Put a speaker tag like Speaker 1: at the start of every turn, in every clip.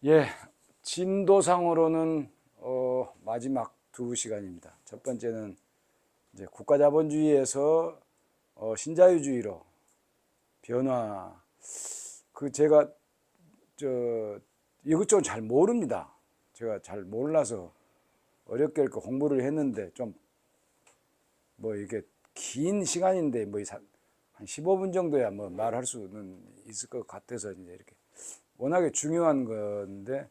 Speaker 1: 예, 진도상으로는 마지막 두 시간입니다. 첫 번째는 이제 국가자본주의에서 신자유주의로 변화. 제가 이것저것 잘 모릅니다. 제가 잘 몰라서 어렵게 공부를 했는데 좀 이게 긴 시간인데 한 15분 정도야 말할 수는 있을 것 같아서 이제 이렇게 워낙에 중요한 건데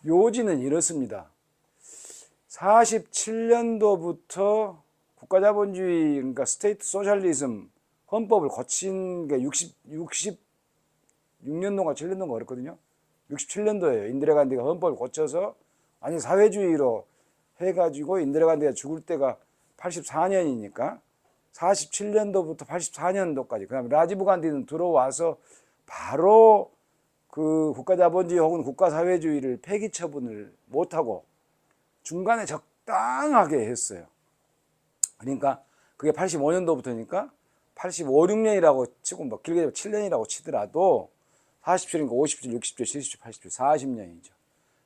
Speaker 1: 요지는 이렇습니다. 47년도부터 국가자본주의, 그러니까 스테이트 소셜리즘 헌법을 고친 게 66년도인가 7년도인가 그랬거든요. 67년도예요. 인디라 간디가 헌법을 고쳐서 아니 사회주의로 해가지고 인디라 간디가 죽을 때가 84년이니까 47년도부터 84년도까지, 그 다음에 라지브 간디는 들어와서 바로 그 국가자본주의 혹은 국가사회주의를 폐기 처분을 못하고 중간에 적당하게 했어요. 그러니까 그게 85년도부터니까 85, 6년이라고 치고 길게 7년이라고 치더라도 47이니까 50주, 60주, 70주, 80주, 40년이죠.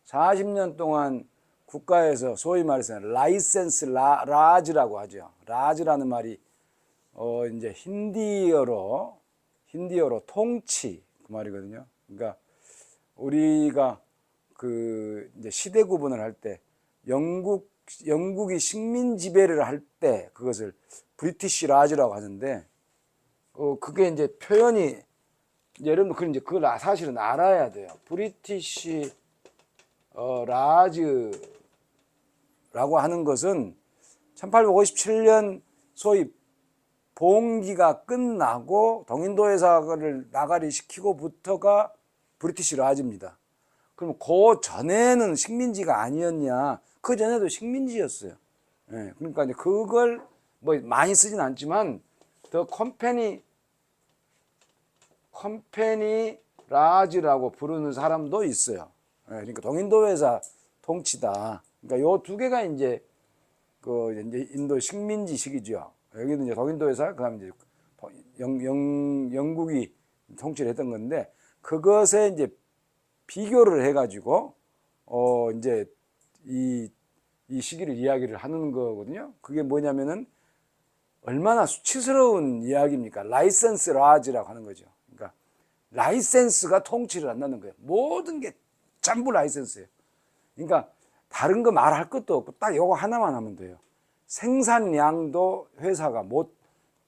Speaker 1: 40년 동안 국가에서 소위 말해서 라이센스 라즈라고 하죠. 라즈라는 말이 이제 힌디어로 통치 그 말이거든요. 그러니까 우리가 그 이제 시대 구분을 할 때 영국이 식민 지배를 할 때 그것을 브리티시 라즈라고 하는데 그게 이제 표현이 여러분 그걸 사실은 알아야 돼요. 브리티시 라즈라고 하는 것은 1857년 소위 봉기가 끝나고 동인도회사를 나가리 시키고부터가 브리티시 라즈입니다. 그럼 그 전에는 식민지가 아니었냐? 그 전에도 식민지였어요. 예, 그러니까 이제 그걸 많이 쓰진 않지만 더 컴퍼니 라즈라고 부르는 사람도 있어요. 예, 그러니까 동인도회사 통치다. 그러니까 요 두 개가 이제 이제 인도 식민지식이죠. 여기는 이제 동인도회사, 그다음에 이제 영국이 통치를 했던 건데 그것에 이제 비교를 해가지고 이제 이 시기를 이야기를 하는 거거든요. 그게 뭐냐면은 얼마나 수치스러운 이야기입니까? 라이센스 라즈라고 하는 거죠. 그러니까 라이센스가 통치를 한다는 거예요. 모든 게 전부 라이센스예요. 그러니까 다른 거 말할 것도 없고 딱 이거 하나만 하면 돼요. 생산량도 회사가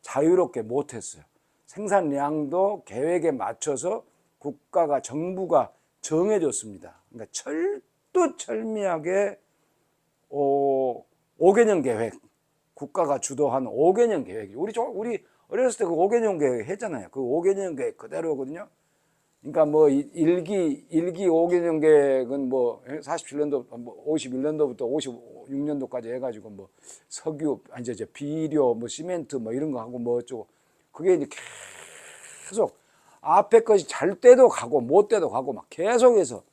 Speaker 1: 자유롭게 못했어요. 생산량도 계획에 맞춰서 국가가, 정부가 정해줬습니다. 그러니까 철두철미하게 5개년 계획, 국가가 주도한 5개년 계획이 우리 어렸을 때 그 5개년 계획 했잖아요. 그 5개년 계획 그대로거든요. 그러니까 1기 5개년 계획은 47년도 51년도부터 56년도까지 해가지고 석유, 이제 비료, 시멘트 이런 거 하고 어쩌고, 그게 이제 계속 앞에 것이 잘 때도 가고 못 때도 가고 계속해서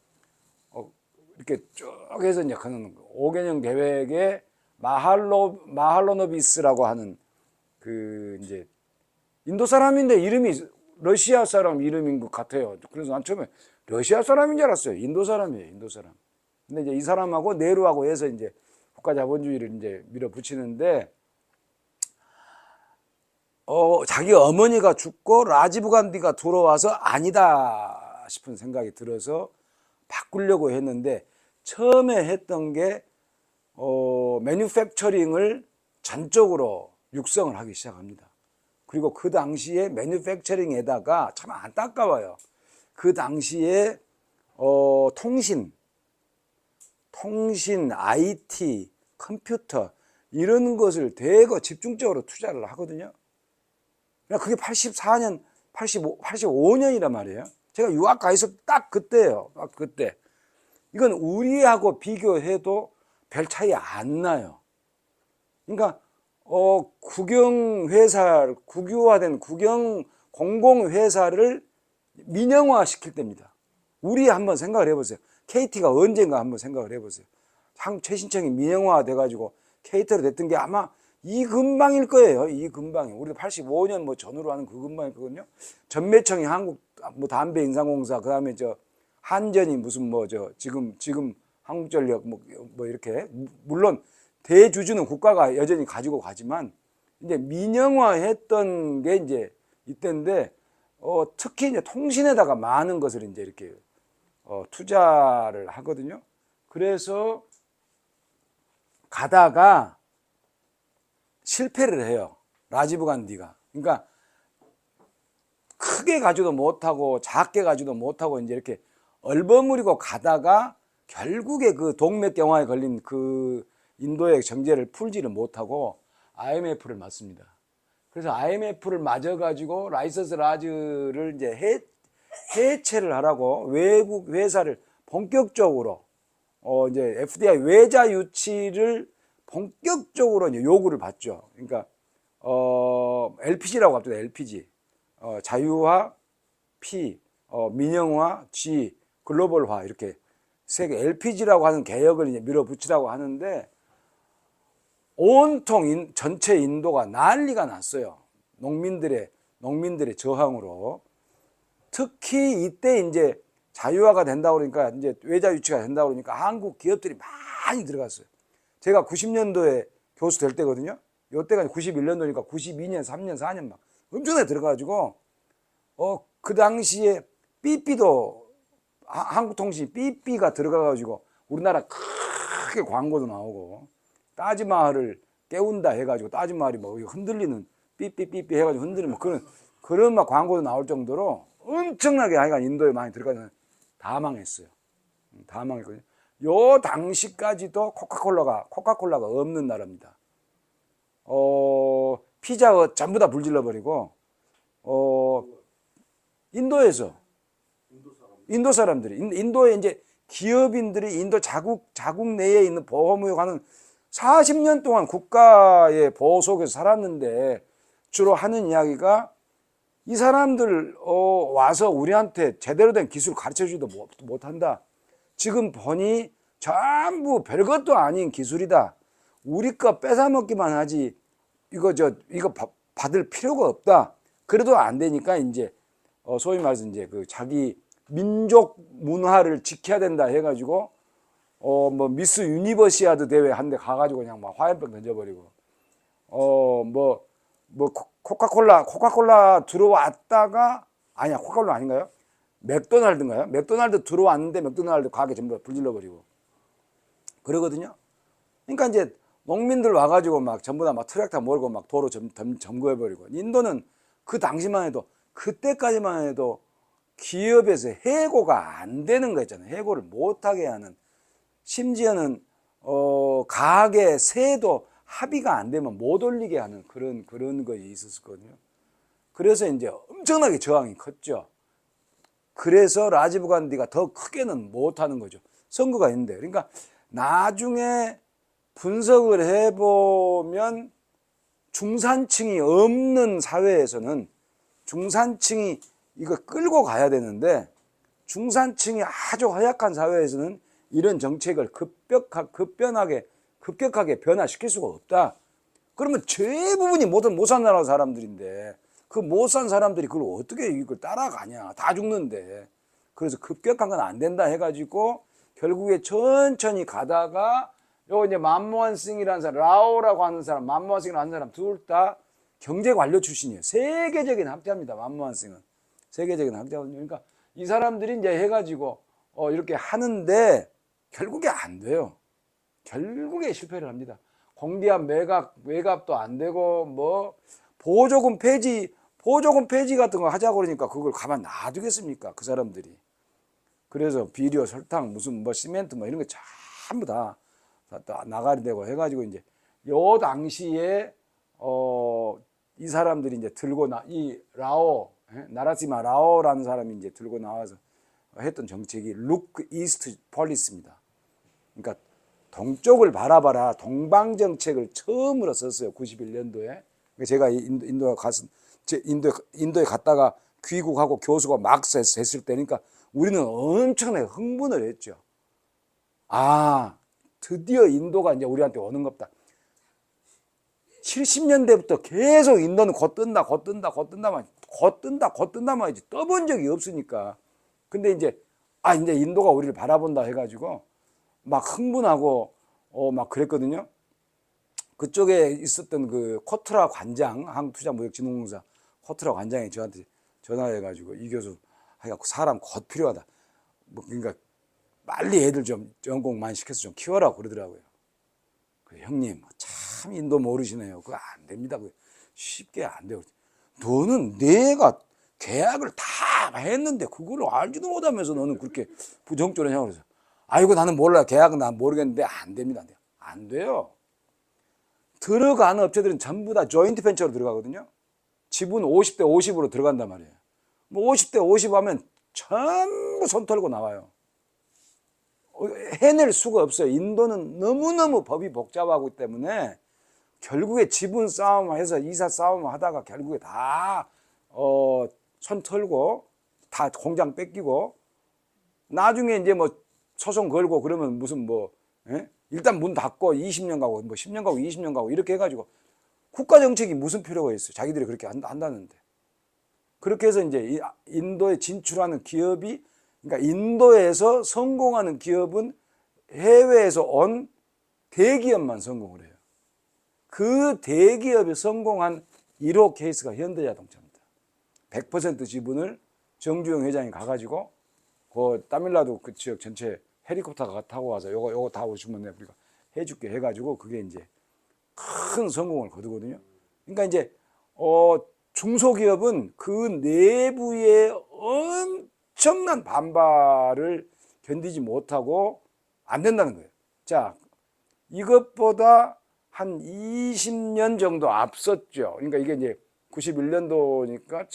Speaker 1: 이렇게 쭉 해서 이제 그는 5개년 계획에 마할로노비스라고 하는 그 이제 인도 사람인데 이름이 러시아 사람 이름인 것 같아요. 그래서 난 처음에 러시아 사람인 줄 알았어요. 인도 사람이에요, 인도 사람. 근데 이제 이 사람하고 네루하고 해서 이제 국가자본주의를 이제 밀어붙이는데 자기 어머니가 죽고 라지브 간디가 들어와서 아니다 싶은 생각이 들어서 바꾸려고 했는데 처음에 했던 게 매뉴팩처링을 전적으로 육성을 하기 시작합니다. 그리고 그 당시에 매뉴팩처링에다가 참 안타까워요. 그 당시에 통신, IT, 컴퓨터 이런 것을 대거 집중적으로 투자를 하거든요. 그게 84년, 85년이란 말이에요. 제가 유학 가 있을 딱 그때예요. 딱 그때. 이건 우리하고 비교해도 별 차이 안 나요. 그러니까 국유화된 공공회사를 민영화 시킬 때입니다. 우리 한번 생각을 해보세요. KT가 언젠가 한번 생각을 해보세요. 한국 최신청이 민영화 돼가지고 KT로 됐던 게 아마 이 근방일 거예요. 이 근방이. 우리가 85년 뭐 전후로 하는 그 근방일 거거든요. 전매청이 한국 뭐 담배 인상공사, 그다음에 저 한전이 무슨 뭐 저 지금 한국전력 뭐 이렇게, 물론 대주주는 국가가 여전히 가지고 가지만 이제 민영화했던 게 이제 이때인데, 특히 이제 통신에다가 많은 것을 이제 이렇게 투자를 하거든요. 그래서 가다가 실패를 해요. 라지브 간디가. 그러니까 크게 가지도 못하고 작게 가지도 못하고 이제 이렇게 얼버무리고 가다가 결국에 그 동맥경화에 걸린 그 인도의 정제를 풀지를 못하고 IMF를 맞습니다. 그래서 IMF를 맞아가지고 라이선스 라즈를 이제 해체를 하라고 외국 회사를 본격적으로 이제 FDI 외자 유치를 본격적으로 이제 요구를 받죠. 그러니까 LPG라고 합니다. LPG, 자유화, P, 민영화, G, 글로벌화, 이렇게 세 개 LPG라고 하는 개혁을 이제 밀어붙이라고 하는데, 온통 전체 인도가 난리가 났어요. 농민들의 저항으로. 특히 이때 이제 자유화가 된다고 그러니까, 이제 외자 유치가 된다고 그러니까 한국 기업들이 많이 들어갔어요. 제가 90년도에 교수 될 때거든요. 요때가 91년도니까 92년, 3년, 4년 막 엄청나게 들어가가지고, 그 당시에 삐삐도, 한국통신 삐삐가 들어가가지고 우리나라 크게 광고도 나오고, 따지마할을 깨운다 해가지고 따지마할이 뭐 흔들리는, 삐삐삐삐 해가지고 흔들리는 그런 막 광고도 나올 정도로 엄청나게 하여간 인도에 많이 들어가서 다 망했어요. 다 망했거든요. 요 당시까지도 코카콜라가 없는 나라입니다. 피자 전부 다 불질러 버리고, 인도에서 인도 사람들이, 인도에 이제 기업인들이 인도 자국 내에 있는 보호무역하는 40년 동안 국가의 보호 속에서 살았는데, 주로 하는 이야기가 이 사람들 와서 우리한테 제대로 된 기술 가르쳐주지도 못한다. 지금 보니 전부 별것도 아닌 기술이다. 우리 거 뺏어먹기만 하지 이거 받을 필요가 없다. 그래도 안 되니까 이제 소위 말해서 이제 그 자기 민족 문화를 지켜야 된다 해가지고 뭐 미스 유니버시아드 대회 한 대 가가지고 그냥 막 화염병 던져버리고, 코카콜라 들어왔다가, 아니야, 코카콜라 아닌가요? 맥도날드인가요? 맥도날드 들어왔는데 맥도날드 가게 전부 불질러버리고 그러거든요. 그러니까 이제 농민들 와가지고 막 전부 다 막 트랙터 몰고 막 도로 점거해버리고. 인도는 그 당시만 해도, 그때까지만 해도 기업에서 해고가 안 되는 거 있잖아요. 해고를 못하게 하는, 심지어는 가계 세도 합의가 안 되면 못 올리게 하는 그런 것이 있었거든요. 그래서 이제 엄청나게 저항이 컸죠. 그래서 라지브 간디가 더 크게는 못하는 거죠. 선거가 있는데. 그러니까 나중에 분석을 해보면 중산층이 없는 사회에서는 중산층이 이거 끌고 가야 되는데, 중산층이 아주 허약한 사회에서는 이런 정책을 급격하게 변화시킬 수가 없다. 그러면 대부분이 못 산 나라 사람들인데, 그 못 산 사람들이 그걸 어떻게 이걸 따라가냐. 다 죽는데. 그래서 급격한 건 안 된다 해가지고 결국에 천천히 가다가, 요 이제 만모한싱이라는 사람, 라오라고 하는 사람, 만모한싱이라는 하는 사람 둘 다 경제 관료 출신이에요. 세계적인 학자입니다. 만모한싱은 세계적인 학자거든요. 그러니까 이 사람들이 이제 해가지고 이렇게 하는데 결국에 안 돼요. 결국에 실패를 합니다. 공기압 외갑도 안 되고, 뭐 보조금 폐지 같은 거 하자고 그러니까 그걸 가만 놔두겠습니까? 그 사람들이. 그래서 비료, 설탕, 무슨 뭐 시멘트 뭐 이런 거 전부 다 나가리 되고 해가지고, 이제 요 당시에 이 사람들이 이제 이 라오, 나라시마 라오라는 사람이 이제 들고 나와서 했던 정책이 Look East Policy입니다. 그러니까 동쪽을 바라봐라, 동방 정책을 처음으로 썼어요. 91년도에. 제가 인도에 갔다가 귀국하고 교수가 막 했을 때니까 우리는 엄청나게 흥분을 했죠. 아, 드디어 인도가 이제 우리한테 오는 겁니다. 70년대부터 계속 인도는 걷뜬다 말이지. 떠본 적이 없으니까. 근데 이제 이제 인도가 우리를 바라본다 해가지고 막 흥분하고 막 그랬거든요. 그쪽에 있었던 그 코트라 관장, 한국투자무역진흥공사 코트라 관장이 저한테 전화해가지고 이 교수 해갖고 사람 곧 필요하다. 뭐 그러니까 빨리 애들 좀 전공 많이 시켜서 좀 키워라 그러더라고요. 형님 참 인도 모르시네요. 그거 안 됩니다. 그거 쉽게 안 돼요. 너는 내가 계약을 다 했는데 그거를 알지도 못하면서 너는 그렇게 부정적으로 하냐고 그래서 아이고 나는 몰라. 계약은 난 모르겠는데 안 됩니다. 안 돼요. 들어가는 업체들은 전부 다 조인트 벤처로 들어가거든요. 지분 50대 50으로 들어간단 말이에요. 뭐 50대 50 하면 전부 손 털고 나와요. 해낼 수가 없어요. 인도는 너무너무 법이 복잡하기 때문에 결국에 지분 싸움해서 이사 싸움 하다가 결국에 다 손 털고 다 공장 뺏기고 나중에 이제 뭐 소송 걸고 그러면 무슨 뭐 일단 문 닫고 20년 가고 뭐 10년 가고 20년 가고 이렇게 해가지고 국가 정책이 무슨 필요가 있어요. 자기들이 그렇게 한다는데. 그렇게 해서 이제 인도에 진출하는 기업이 그러니까 인도에서 성공하는 기업은 해외에서 온 대기업만 성공을 해요. 그 대기업이 성공한 1호 케이스가 현대자동차입니다. 100% 지분을 정주영 회장이 가가지고 그 따밀라도 그 지역 전체 헬리콥터가 타고 와서 요거 다 오시면 내가 우리가 해줄게 해가지고 그게 이제 큰 성공을 거두거든요. 그러니까 이제 중소기업은 그 내부의 엄청난 반발을 견디지 못하고 안 된다는 거예요. 자, 이것보다 한 20년 정도 앞섰죠. 그러니까 이게 이제 91년도니까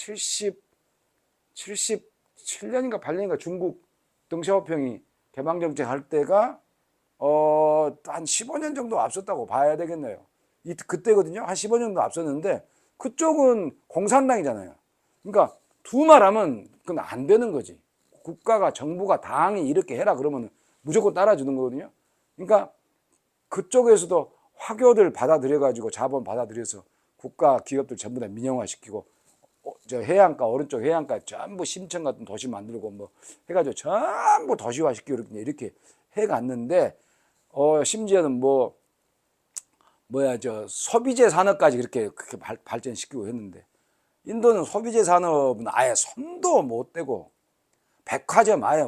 Speaker 1: 77년인가 8년인가 중국 덩샤오평이 개방정책 할 때가 한 15년 정도 앞섰다고 봐야 되겠네요. 그때거든요. 한 15년 정도 앞섰는데 그쪽은 공산당이잖아요. 그러니까 두 말하면 그건 안 되는 거지. 국가가 정부가 당이 이렇게 해라 그러면 무조건 따라주는 거거든요. 그러니까 그쪽에서도 화교들 받아들여가지고 자본 받아들여서 국가 기업들 전부 다 민영화시키고 저 해안가 오른쪽 해안가 전부 심천 같은 도시 만들고 뭐 해가지고 전부 도시화시키고 이렇게 해갔는데 심지어는 저 소비재 산업까지 그렇게 발전시키고 했는데 인도는 소비재 산업은 아예 손도 못 대고 백화점 아예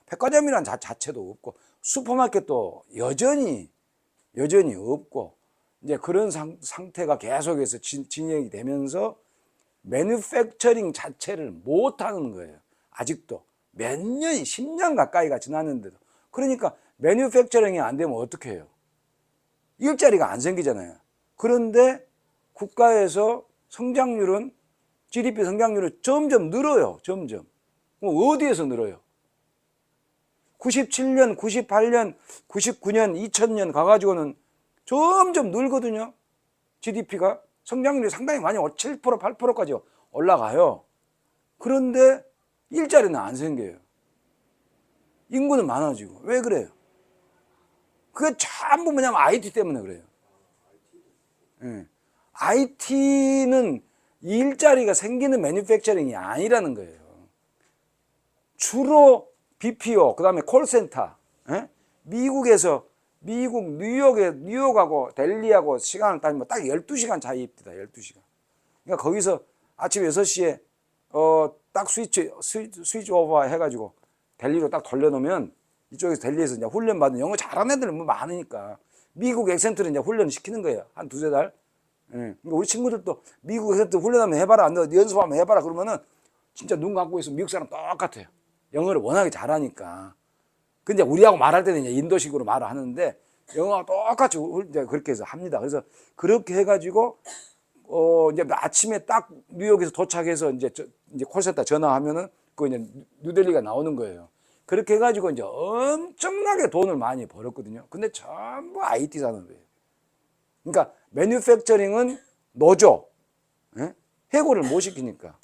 Speaker 1: 백화점이란 자체도 없고 슈퍼마켓도 여전히 없고 이제 그런 상태가 계속해서 진행이 되면서 매뉴팩처링 자체를 못 하는 거예요. 아직도 몇 년이 10년 가까이가 지났는데도. 그러니까 매뉴팩처링이 안 되면 어떻게 해요? 일자리가 안 생기잖아요. 그런데 국가에서 성장률은 GDP 성장률은 점점 늘어요. 점점. 어디에서 늘어요? 97년, 98년, 99년, 2000년 가가지고는 점점 늘거든요. GDP가 성장률이 상당히 많이 7%, 8%까지 올라가요. 그런데 일자리는 안 생겨요. 인구는 많아지고. 왜 그래요? 그게 전부 뭐냐면 IT 때문에 그래요. IT는 일자리가 생기는 매뉴팩처링이 아니라는 거예요. 주로 BPO, 그 다음에 콜센터, 미국에서 미국 뉴욕하고 델리하고 시간을 따지면 딱 12시간 차이입니다. 12시간. 그러니까 거기서 아침 6시에 딱 스위치 오버 해가지고 델리로 딱 돌려놓으면 이쪽에서 델리에서 이제 훈련받은 영어 잘하는 애들은 뭐 많으니까 미국 액센트를 이제 훈련을 시키는 거예요. 한 두세 달. 그러니까 우리 친구들도 미국 액센트 훈련하면 해봐라. 너 연습하면 해봐라. 그러면은 진짜 눈 감고 있으면 미국 사람 똑같아요. 영어를 워낙에 잘하니까. 근데 우리하고 말할 때는 이제 인도식으로 말을 하는데 영어가 똑같이 이제 그렇게 해서 합니다. 그래서 그렇게 해가지고 이제 아침에 딱 뉴욕에서 도착해서 이제 콜센터 전화하면은 그 이제 뉴델리가 나오는 거예요. 그렇게 해가지고 이제 엄청나게 돈을 많이 벌었거든요. 근데 전부 IT 산업이에요. 그러니까 매뉴팩처링은 노조, 해고를 못 시키니까.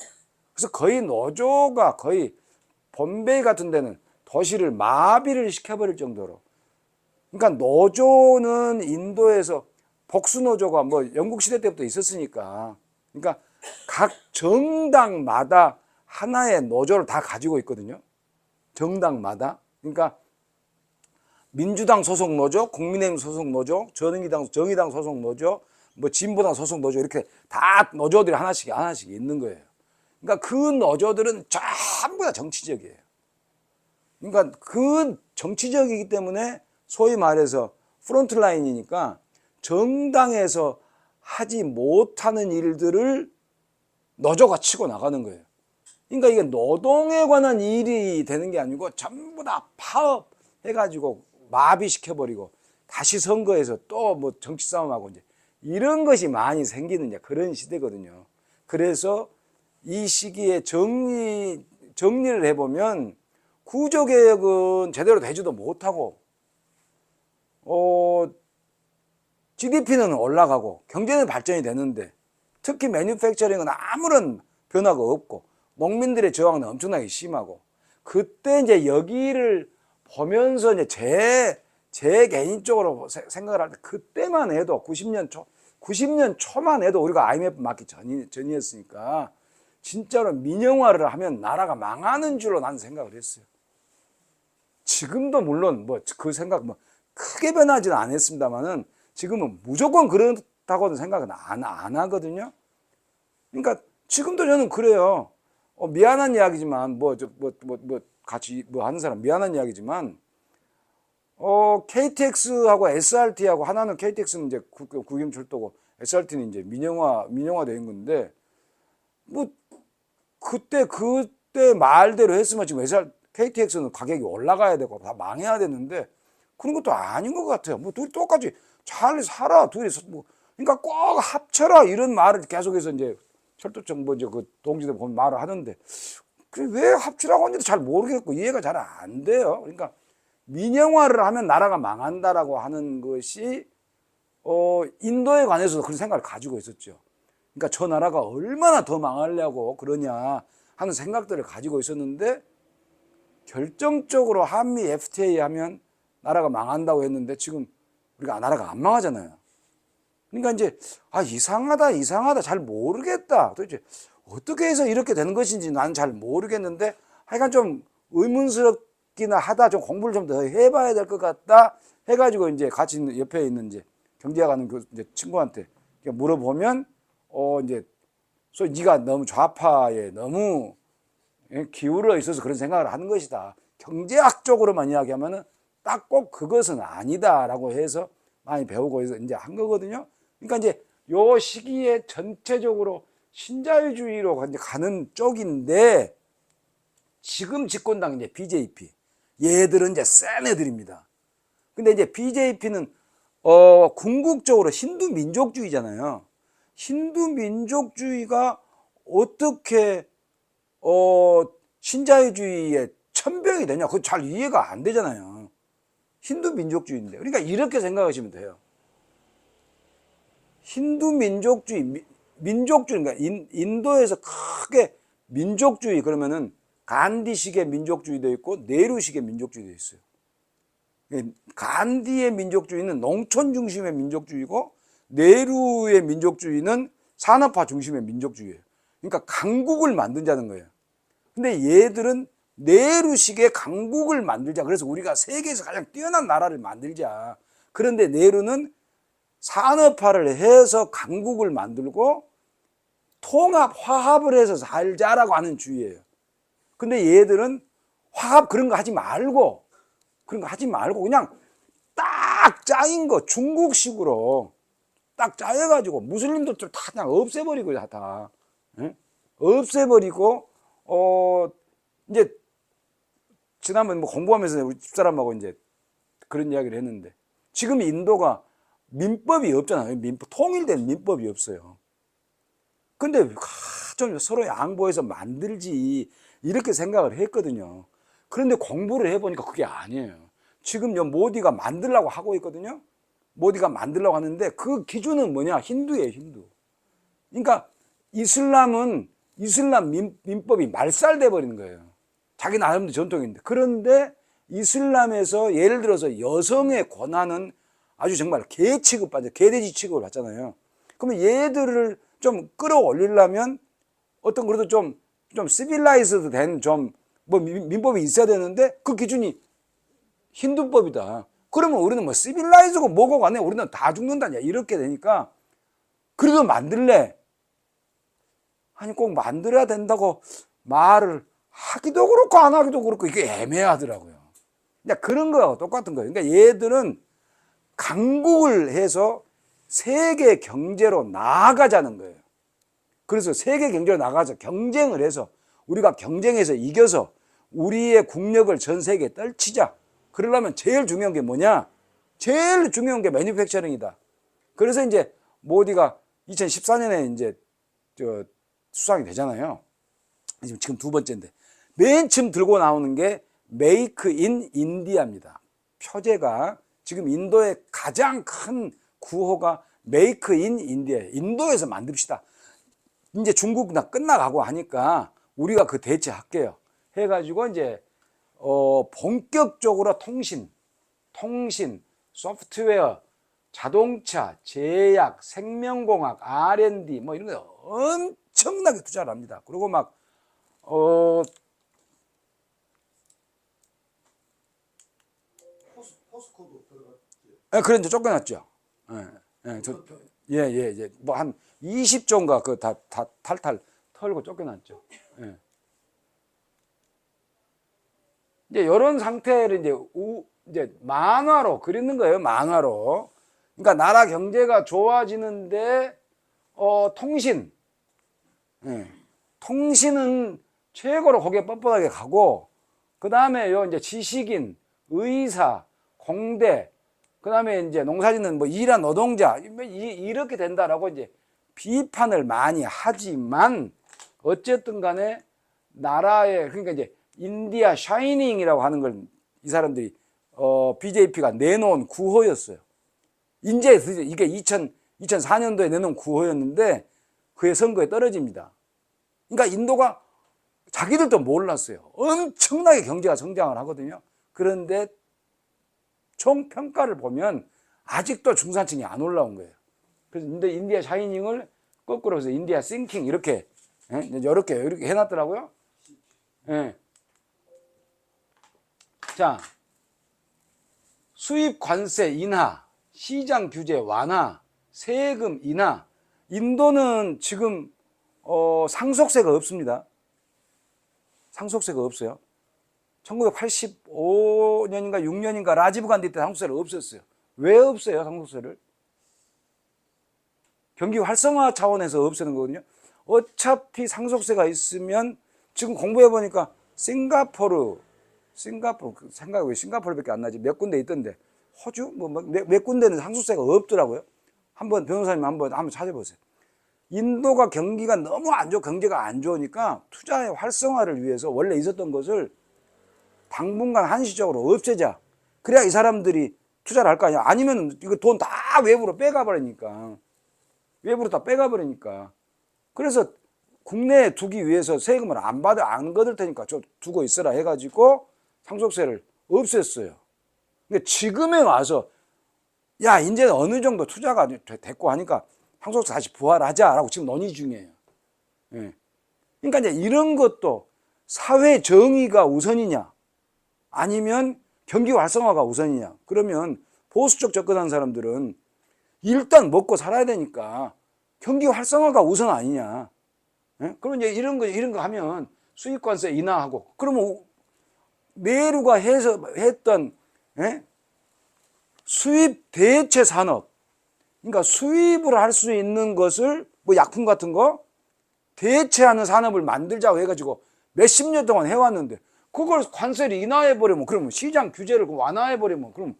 Speaker 1: 그래서 거의 노조가 거의 bombe이 같은 데는 도시를 마비를 시켜버릴 정도로. 그러니까 노조는 인도에서 복수노조가 뭐 영국 시대 때부터 있었으니까. 그러니까 각 정당마다 하나의 노조를 다 가지고 있거든요. 정당마다. 그러니까 민주당 소속 노조, 국민의힘 소속 노조, 정의당 소속 노조, 뭐 진보당 소속 노조 이렇게 다 노조들이 하나씩 있는 거예요. 그러니까 그 노조들은 전부 다 정치적이에요. 그러니까 그 정치적이기 때문에 소위 말해서 프론트라인이니까 정당에서 하지 못하는 일들을 노조가 치고 나가는 거예요. 그러니까 이게 노동에 관한 일이 되는 게 아니고 전부 다 파업해가지고 마비시켜버리고 다시 선거에서 또 뭐 정치 싸움하고 이제 이런 것이 많이 생기는 이제 그런 시대거든요. 그래서 이 시기에 정리를 해보면 구조개혁은 제대로 되지도 못하고, GDP는 올라가고 경제는 발전이 되는데 특히 매뉴팩처링은 아무런 변화가 없고 농민들의 저항은 엄청나게 심하고, 그때 이제 여기를 보면서 이제 제 개인적으로 생각을 할 때 그때만 해도 90년 초만 해도 우리가 IMF 맞기 전이었으니까 진짜로 민영화를 하면 나라가 망하는 줄로 나는 생각을 했어요. 지금도 물론 뭐 그 생각 뭐 크게 변하지는 않았습니다만은 지금은 무조건 그렇다고는 생각은 안 하거든요. 그러니까 지금도 저는 그래요. 미안한 이야기지만 같이 하는 사람 미안한 이야기지만 KTX하고 SRT하고 하나는 KTX는 이제 국영철도고 SRT는 이제 민영화된 건데 뭐 그때 말대로 했으면 지금 KTX는 가격이 올라가야 되고 다 망해야 되는데 그런 것도 아닌 것 같아요. 뭐 둘이 똑같이 잘 살아 둘이 뭐 그러니까 꼭 합쳐라 이런 말을 계속해서 이제 철도청 뭐 이제 그 동지들 보면 말을 하는데 왜 합치라고 하는지도 잘 모르겠고 이해가 잘 안 돼요. 그러니까 민영화를 하면 나라가 망한다라고 하는 것이 인도에 관해서도 그런 생각을 가지고 있었죠. 그러니까 저 나라가 얼마나 더 망하려고 그러냐 하는 생각들을 가지고 있었는데 결정적으로 한미 FTA 하면 나라가 망한다고 했는데 지금 우리가 나라가 안 망하잖아요. 그러니까 이제 이상하다 잘 모르겠다. 도대체 어떻게 해서 이렇게 되는 것인지 나는 잘 모르겠는데 하여간 좀 의문스럽기나 하다 좀 공부를 좀 더 해봐야 될 것 같다 해가지고 이제 같이 있는 옆에 있는 이제 경제학 하는 그 이제 친구한테 물어보면 이제 네가 너무 좌파에 너무 기울어 있어서 그런 생각을 하는 것이다. 경제학적으로만 이야기하면은 딱 꼭 그것은 아니다라고 해서 많이 배우고 이제 한 거거든요. 그러니까 이제 요 시기에 전체적으로 신자유주의로 이제 가는 쪽인데 지금 집권당 이제 BJP 얘들은 이제 센 애들입니다. 근데 이제 BJP는 궁극적으로 힌두 민족주의잖아요. 힌두 민족주의가 어떻게 신자유주의의 천병이 되냐? 그거 잘 이해가 안 되잖아요. 힌두 민족주의인데. 그러니까 이렇게 생각하시면 돼요. 힌두 민족주의, 그러니까 인도에서 크게 민족주의 그러면은 간디식의 민족주의도 있고 네루식의 민족주의도 있어요. 간디의 민족주의는 농촌 중심의 민족주의고 네루의 민족주의는 산업화 중심의 민족주의예요. 그러니까 강국을 만들자는 거예요. 근데 얘들은 네루식의 강국을 만들자. 그래서 우리가 세계에서 가장 뛰어난 나라를 만들자. 그런데 네루는 산업화를 해서 강국을 만들고 화합을 해서 살자라고 하는 주의예요. 근데 얘들은 화합 그런 거 하지 말고 그냥 딱 짜인 거 중국식으로 딱 짜여가지고 무슬림들도 다 그냥 없애버리고 다 없애버리고 이제 지난번 뭐 공부하면서 우리 집사람하고 이제 그런 이야기를 했는데 지금 인도가 민법이 없잖아요. 통일된 민법이 없어요. 근데 좀 서로 양보해서 만들지 이렇게 생각을 했거든요. 그런데 공부를 해보니까 그게 아니에요. 지금 모디가 만들려고 하고 있거든요. 모디가 만들려고 하는데 그 기준은 뭐냐? 힌두예요, 힌두. 그러니까 이슬람 민법이 말살돼 버리는 거예요. 자기 나름대로 전통인데. 그런데 이슬람에서 예를 들어서 여성의 권한은 아주 정말 개 취급받죠. 개돼지 취급을 받잖아요. 그러면 얘들을 좀 끌어올리려면 어떤 그래도 좀 시빌라이즈드 된 좀 뭐 민법이 있어야 되는데 그 기준이 힌두법이다. 그러면 우리는 뭐 시빌라이즈고 뭐고 간에 우리는 다 죽는다냐 이렇게 되니까 그래도 만들래. 아니 꼭 만들어야 된다고 말을 하기도 그렇고 안 하기도 그렇고 이게 애매하더라고요. 그러니까 그런 거하고 똑같은 거예요. 그러니까 얘들은 강국을 해서 세계 경제로 나아가자는 거예요. 그래서 세계 경제로 나가서 경쟁을 해서 우리가 경쟁해서 이겨서 우리의 국력을 전 세계에 떨치자. 그러려면 제일 중요한 게 뭐냐? 제일 중요한 게 매니팩처링이다. 그래서 이제 모디가 2014년에 이제 수상이 되잖아요. 지금 두 번째인데 맨 처음 들고 나오는 게 메이크 인 인디아입니다. 표제가 지금 인도의 가장 큰 구호가 메이크 인 인디아예요. 인도에서 만듭시다. 이제 중국 다 끝나가고 하니까 우리가 그 대체할게요. 해가지고 이제 본격적으로 통신, 소프트웨어, 자동차, 제약, 생명공학, R&D 뭐 이런 거 엄청나게 투자를 합니다. 그리고 막
Speaker 2: 포스코도 들어갔지.
Speaker 1: 예, 그래 이제 쫓겨났죠. 예. 뭐 한 20조인가 그 다 탈탈 털고 쫓겨났죠. 예. 이제 이런 상태를 이제 만화로 그리는 거예요. 만화로. 그러니까 나라 경제가 좋아지는데 통신, 통신은 최고로 고개 뻣뻣하게 가고 그 다음에 요 이제 지식인, 의사, 공대, 그 다음에 이제 농사짓는 뭐 일한 노동자 이렇게 된다라고 이제 비판을 많이 하지만 어쨌든 간에 나라의 그러니까 이제 인디아 샤이닝이라고 하는 걸 이 사람들이 BJP가 내놓은 구호였어요. 이제 이게 2004년도에 내놓은 구호였는데 그의 선거에 떨어집니다. 그러니까 인도가 자기들도 몰랐어요. 엄청나게 경제가 성장을 하거든요. 그런데 총 평가를 보면 아직도 중산층이 안 올라온 거예요. 그래서 인디아 샤이닝을 거꾸로 해서 인디아 싱킹 이렇게 해놨더라고요. 예. 자, 수입 관세 인하, 시장 규제 완화, 세금 인하. 인도는 지금 상속세가 없습니다. 상속세가 없어요. 1985년인가 6년인가 라지브 간디 때 상속세를 없앴어요. 왜 없어요, 상속세를? 경기 활성화 차원에서 없애는 거거든요. 어차피 상속세가 있으면 지금 공부해보니까 싱가포르 생각이 왜 싱가포르밖에 안 나지? 몇 군데 있던데 호주 몇 군데는 상속세가 없더라고요. 한번 변호사님 한번 찾아보세요. 인도가 경기가 너무 안 좋고 경제가 안 좋으니까 투자의 활성화를 위해서 원래 있었던 것을 당분간 한시적으로 없애자. 그래야 이 사람들이 투자를 할 거 아니야. 아니면 이거 돈 다 외부로 빼가버리니까. 외부로 다 빼가버리니까. 그래서 국내에 두기 위해서 세금을 안 거둘 테니까 좀 두고 있어라 해가지고 상속세를 없앴어요. 근데 지금에 와서 야 이제 어느 정도 투자가 됐고 하니까 상속세 다시 부활하자라고 지금 논의 중이에요. 예. 그러니까 이제 이런 것도 사회 정의가 우선이냐 아니면 경기 활성화가 우선이냐. 그러면 보수적 접근한 사람들은 일단 먹고 살아야 되니까 경기 활성화가 우선 아니냐. 예? 그러면 이제 이런 거 하면 수입관세 인하하고 그러면 내루가 했던 수입 대체 산업, 그러니까 수입을 할 수 있는 것을 뭐 약품 같은 거 대체하는 산업을 만들자고 해가지고 몇십 년 동안 해왔는데 그걸 관세를 인하해버리면 그러면 시장 규제를 완화해버리면 그럼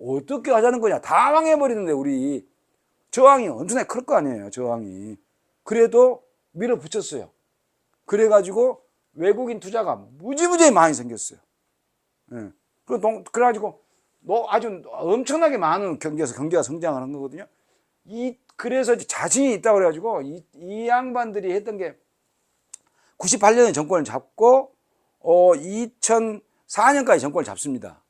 Speaker 1: 어떻게 하자는 거냐. 다 망해버리는데 우리 저항이 엄청나게 클 거 아니에요. 저항이. 그래도 밀어붙였어요. 그래가지고 외국인 투자가 무지무지 많이 생겼어요. 예. 그래가지고 아주 엄청나게 많은 경제가 성장을 한 거거든요. 그래서 자신이 있다고 그래가지고 이 양반들이 했던 게 98년에 정권을 잡고 2004년까지 정권을 잡습니다.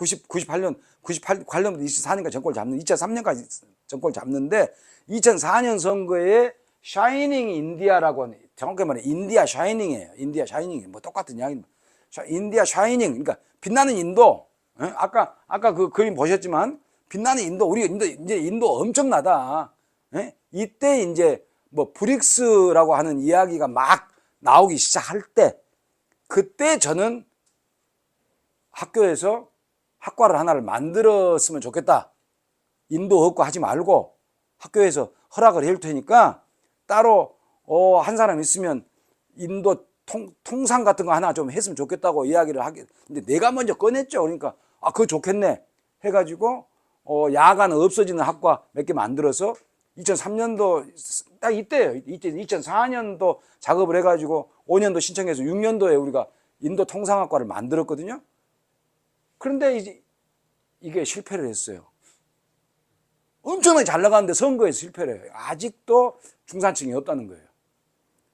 Speaker 1: 98년 98년부터 24년까지 정권을 잡는 2003년까지 정권을 잡는데 2004년 선거에 샤이닝 인디아라고 하는 정확히 말해 인디아 샤이닝이에요. 인디아 샤이닝이 뭐 똑같은 이야기입니다. 인디아 샤이닝 그러니까 빛나는 인도. 아까 그 그림 보셨지만 빛나는 인도 우리 이제 인도 엄청나다. 이때 이제 뭐 브릭스라고 하는 이야기가 막 나오기 시작할 때 그때 저는 학교에서 학과를 하나를 만들었으면 좋겠다. 인도 없고 하지 말고 학교에서 허락을 해줄 테니까 따로 한 사람 있으면 인도 통상 같은 거 하나 좀 했으면 좋겠다고 이야기를 하게. 근데 내가 먼저 꺼냈죠. 그러니까 그거 좋겠네 해가지고 야간 없어지는 학과 몇 개 만들어서 2003년도 딱 이때예요. 2004년도 작업을 해가지고 5년도 신청해서 6년도에 우리가 인도 통상학과를 만들었거든요. 그런데 이제 이게 실패를 했어요. 엄청나게 잘 나가는데 선거에서 실패를 해요. 아직도 중산층이 없다는 거예요.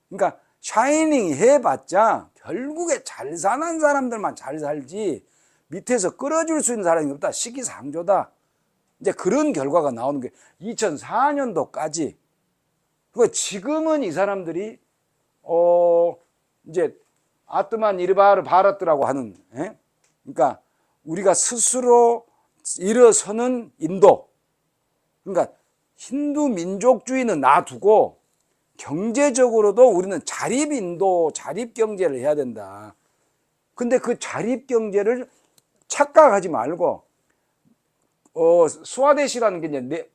Speaker 1: 그러니까 샤이닝 해봤자 결국에 잘 사는 사람들만 잘 살지 밑에서 끌어줄 수 있는 사람이 없다. 시기상조다. 이제 그런 결과가 나오는 게 2004년도까지. 그리고 지금은 이 사람들이 이제 아트만 이르바르 바라트라고 하는 그러니까 우리가 스스로 일어서는 인도. 그러니까 힌두 민족주의는 놔두고 경제적으로도 우리는 자립인도, 자립경제를 해야 된다. 근데 그 자립경제를 착각하지 말고 스와데시라는 게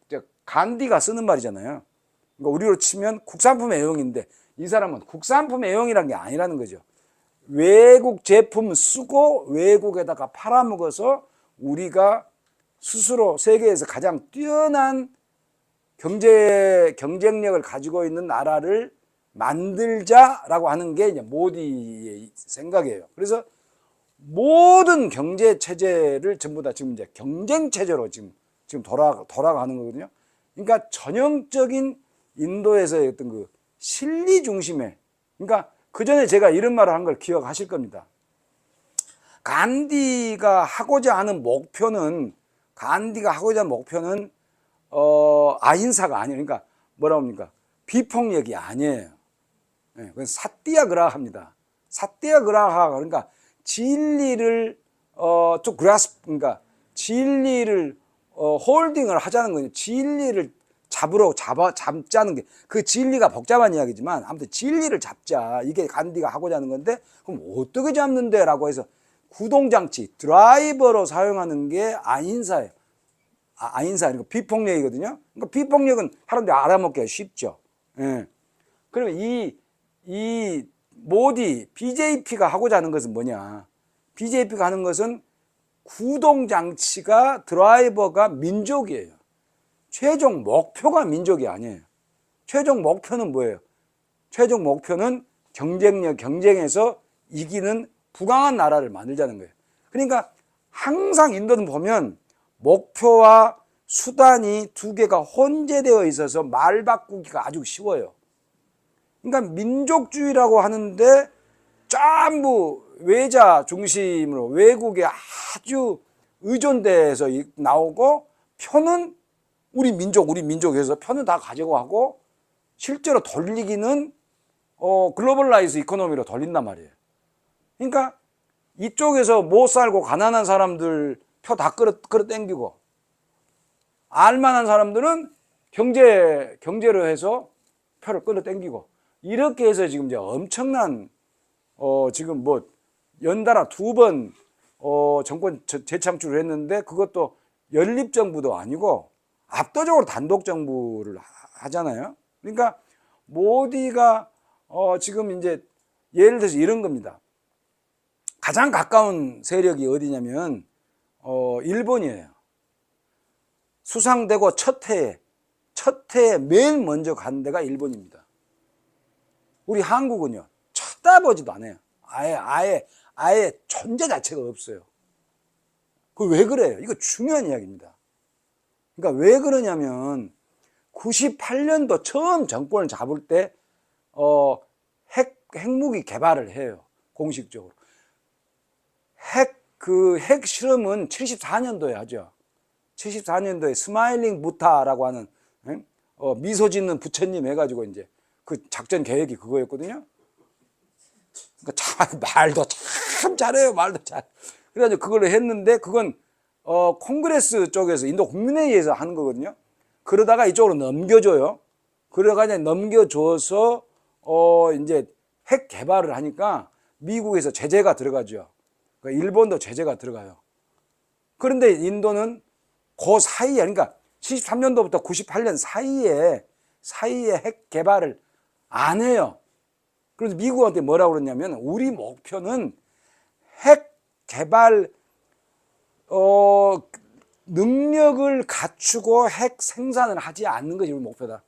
Speaker 1: 이제 간디가 쓰는 말이잖아요. 그러니까 우리로 치면 국산품 애용인데 이 사람은 국산품 애용이라는 게 아니라는 거죠. 외국 제품 쓰고 외국에다가 팔아먹어서 우리가 스스로 세계에서 가장 뛰어난 경쟁력을 가지고 있는 나라를 만들자라고 하는 게 이제 모디의 생각이에요. 그래서 모든 경제 체제를 전부 다 지금 이제 경쟁 체제로 지금 돌아가는 거거든요. 그러니까 전형적인 인도에서의 어떤 그 실리 중심의, 그러니까 그 전에 제가 이런 말을 한 걸 기억하실 겁니다. 간디가 하고자 하는 목표는 아힌사가 아니에요. 그러니까 뭐라고 합니까? 비폭력이 아니에요. 그건 사띠아그라하입니다. 사띠아그라하 그러니까 진리를 좀 그라스 그러니까 진리를 홀딩을 하자는 거예요. 진리를 잡자는 게 그 진리가 복잡한 이야기지만 아무튼 진리를 잡자 이게 간디가 하고자 하는 건데 그럼 어떻게 잡는데 라고 해서 구동장치 드라이버로 사용하는 게 아힌사예요. 아힌사 그러니까 비폭력이거든요. 그러니까 비폭력은 사람들이 알아먹기가 쉽죠. 그러면 이 모디 BJP가 하고자 하는 것은 뭐냐? BJP가 하는 것은 구동장치가 드라이버가 민족이에요. 최종 목표가 민족이 아니에요. 최종 목표는 뭐예요? 최종 목표는 경쟁에서 이기는 부강한 나라를 만들자는 거예요. 그러니까 항상 인도는 보면 목표와 수단이 두 개가 혼재되어 있어서 말 바꾸기가 아주 쉬워요. 그러니까 민족주의라고 하는데 전부 외자 중심으로 외국에 아주 의존돼서 나오고 표는 우리 민족에서 표는 다 가지고 하고 실제로 돌리기는 글로벌라이즈 이코노미로 돌린단 말이에요. 그러니까 이쪽에서 못 살고 가난한 사람들 표 다 끌어당기고 알만한 사람들은 경제로 해서 표를 끌어당기고 이렇게 해서 지금 이제 엄청난 지금 뭐 연달아 2번 정권 재창출을 했는데 그것도 연립정부도 아니고 압도적으로 단독정부를 하잖아요. 그러니까 모디가 지금 이제 예를 들어서 이런 겁니다. 가장 가까운 세력이 어디냐면 일본이에요. 수상되고 첫 해에 맨 먼저 간 데가 일본입니다. 우리 한국은요 쳐다보지도 않아요. 아예 존재 자체가 없어요. 그 왜 그래요? 이거 중요한 이야기입니다. 그러니까 왜 그러냐면 98년도 처음 정권을 잡을 때 핵무기 개발을 해요. 공식적으로. 그 핵 실험은 74년도에 하죠. 74년도에 스마일링 부타라고 하는 미소 짓는 부처님 해가지고 이제 그 작전 계획이 그거였거든요. 그러니까 참 말도 참 잘해요. 말도 잘. 그래가지고 그걸 했는데 그건 콩그레스 쪽에서 인도 국민회의에서 하는 거거든요. 그러다가 이쪽으로 넘겨줘요. 그래가지고 넘겨줘서 이제 핵 개발을 하니까 미국에서 제재가 들어가죠. 그러니까 일본도 제재가 들어가요. 그런데 인도는 그 사이에, 그러니까 73년도부터 98년 사이에 핵 개발을 안 해요. 그래서 미국한테 뭐라고 그러냐면 우리 목표는 핵 개발 능력을 갖추고 핵 생산을 하지 않는 것이 우리 목표다.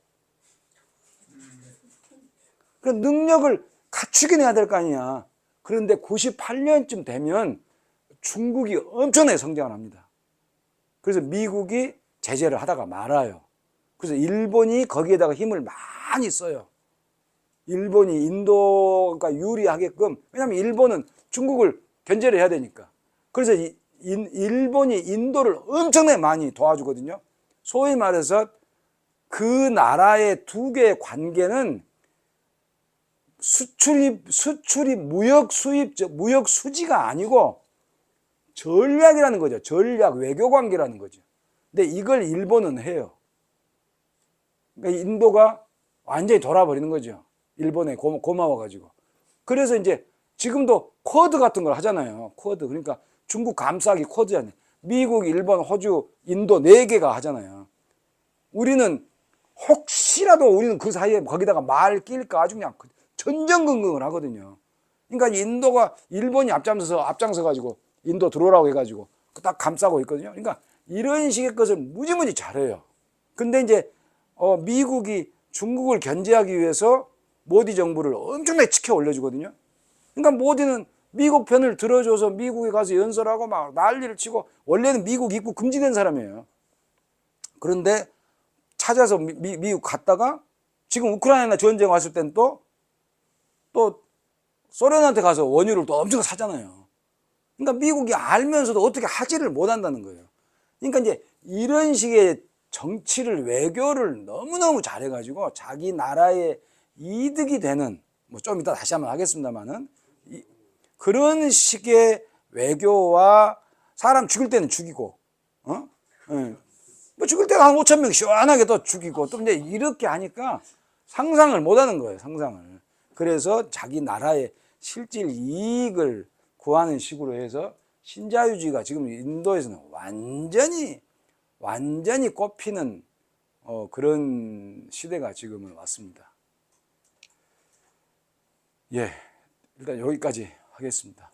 Speaker 1: 그 능력을 갖추긴 해야 될 거 아니야. 그런데 98년쯤 되면 중국이 엄청나게 성장을 합니다. 그래서 미국이 제재를 하다가 말아요. 그래서 일본이 거기에다가 힘을 많이 써요. 일본이 인도가 유리하게끔, 왜냐하면 일본은 중국을 견제를 해야 되니까. 그래서 일본이 인도를 엄청나게 많이 도와주거든요. 소위 말해서 그 나라의 두 개의 관계는 수출이 무역 수지가 아니고 전략이라는 거죠. 전략 외교 관계라는 거죠. 근데 이걸 일본은 해요. 그러니까 인도가 완전히 돌아버리는 거죠. 일본에 고마워가지고. 그래서 이제 지금도 쿼드 같은 걸 하잖아요. 쿼드. 그러니까 중국 감싸기 쿼드잖아요. 미국, 일본, 호주, 인도 4개가 하잖아요. 우리는 혹시라도 우리는 그 사이에 거기다가 말 낄까 아주 그냥 전전긍긍을 하거든요. 그러니까 인도가 일본이 앞장서 가지고 인도 들어오라고 해가지고 딱 감싸고 있거든요. 그러니까 이런 식의 것을 무지무지 잘해요. 근데 이제 미국이 중국을 견제하기 위해서 모디 정부를 엄청나게 치켜 올려주거든요. 그러니까 모디는 미국 편을 들어줘서 미국에 가서 연설하고 막 난리를 치고, 원래는 미국 입국 금지된 사람이에요. 그런데 찾아서 미국 갔다가 지금 우크라이나 전쟁 왔을 땐 또 소련한테 가서 원유를 또 엄청 사잖아요. 그러니까 미국이 알면서도 어떻게 하지를 못한다는 거예요. 그러니까 이제 이런 식의 정치를, 외교를 너무너무 잘해가지고 자기 나라의 이득이 되는, 뭐 좀 이따 다시 한번 하겠습니다만은, 그런 식의 외교와, 사람 죽일 때는 죽이고, 뭐 죽일 때는 한 5천 명 시원하게 또 죽이고, 또 이제 이렇게 하니까 상상을 못 하는 거예요, 상상을. 그래서 자기 나라의 실질 이익을 구하는 식으로 해서 신자유주의가 지금 인도에서는 완전히 꼽히는 그런 시대가 지금은 왔습니다. 예, 일단 여기까지 하겠습니다.